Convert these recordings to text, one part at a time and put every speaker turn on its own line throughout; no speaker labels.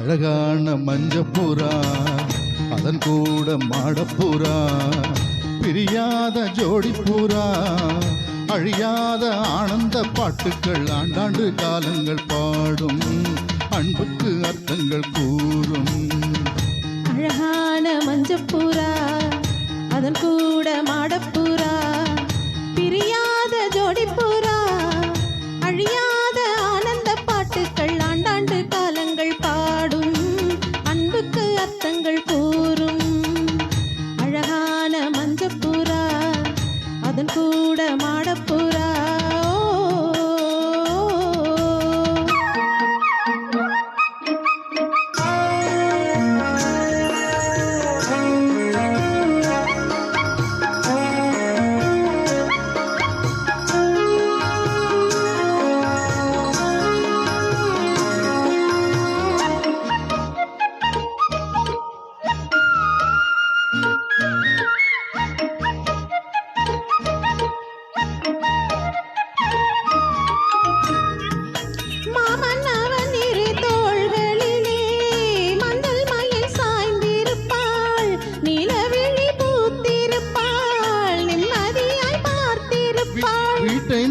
அழகான மஞ்சப்புறா அதன் கூட மாடப்புறா பிரியாத ஜோடிப்புறா அழியாத ஆனந்த பாட்டுக்கள் ஆண்டாண்டு காலங்கள் பாடும் அன்புக்கு அர்த்தங்கள் கூறும்.
அழகான மஞ்சப்புறா அதன் கூட மாடப்புறா பிரியாத ஜோடிப்புறா அழியாத ஆனந்த பாட்டுக்கள் ஆண்டாண்டு காலங்கள் பாடும் அன்புக்கு அர்த்தங்கள் கூறும். அழகான மஞ்சப்புறா அதன் கூட மாடப்புறா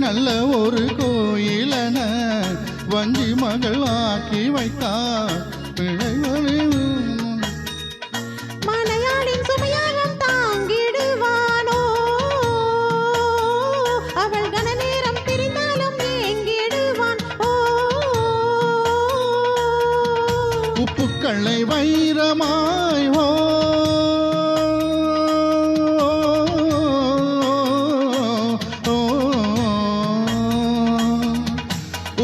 நல்ல ஒரு கோயிலன வஞ்சி மகள் ஆக்கி வைத்தார்
மலையாளின் சுமையாகம் தாங்கிடுவானோ அவள் கன நேரம் பிரிந்தாலும் ஏங்கிடுவான்.
உப்புக்கள்ளை வைரமாய்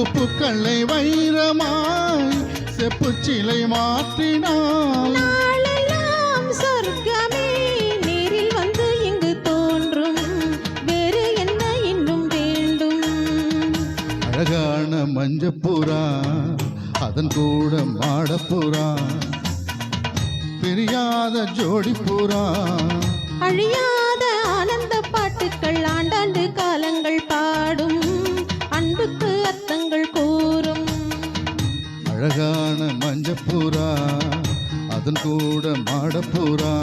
உப்புக்கள்ளை வைரமாய் செப்புச்சிலை மாற்றினாள்.
நாளெல்லாம் சொர்க்கமே நேரில் வந்து இங்கு தோன்றும் வேறு என்ன இன்னும் வேண்டும்.
அழகான மஞ்சப்புறா அதன் கூட மாடப்புறா பிரியாத ஜோடிப்புறா
அழியாத ஆனந்த பாட்டுக்கள் ஆண்டாண்டு காலங்கள் பாடும் அன்புக்கு அர்த்தங்கள் கூறும்.
அழகான மஞ்சப்புறா அதன் கூட மாடப்புறா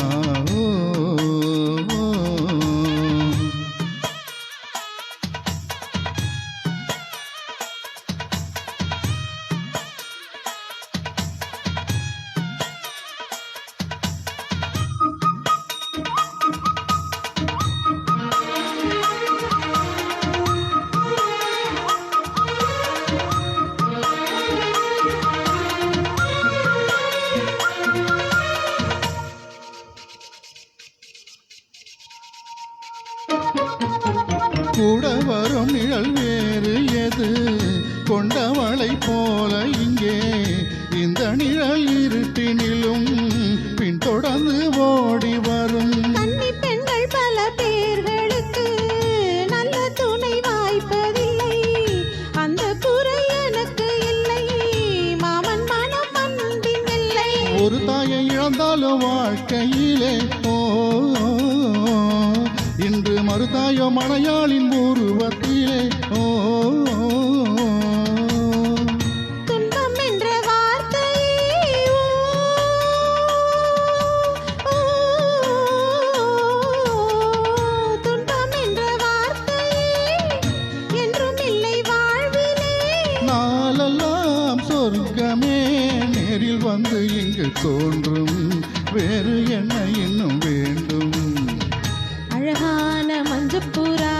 கூட வரும் நிழல் வேறு எது கொண்டவளை போல இங்கே இந்த நிழல் இருட்டினிலும் பின்தொடர்ந்து ஓடி வரும்.
கன்னி பெண்கள் பல பேர்களுக்கு நல்ல துணை வாய்ப்பதில்லை அந்த குறை எனக்கு இல்லை மாமன் மனம் அன்பின் இல்லை.
ஒரு தாயை இழந்தாலும் வாழ்க்கையிலே இன்று மறுதாயோ மலையாளின் உருவத்திலே
துன்பம் என்ற வார்த்தையே துன்பம் என்ற வார்த்தையே என்றும் இல்லை வாழ்விலே.
நாளெல்லாம் சொர்க்கமே நேரில் வந்து இங்கு தோன்றும் வேறு என்ன இன்னும் வேண்டும்.
அழகான மஞ்சப்புறா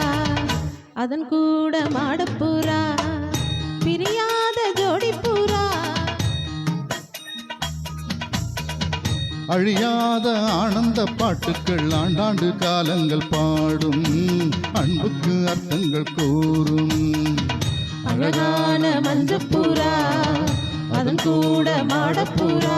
அதன் கூட மாடப்புறா பிரியாத ஜோடிப்புறா
அழியாத ஆனந்த பாட்டுக்கள் ஆண்டாண்டு காலங்கள் பாடும் அன்புக்கு அர்த்தங்கள் கூறும்.
அழகான மஞ்சப்புறா அதன் கூட மாடப்புறா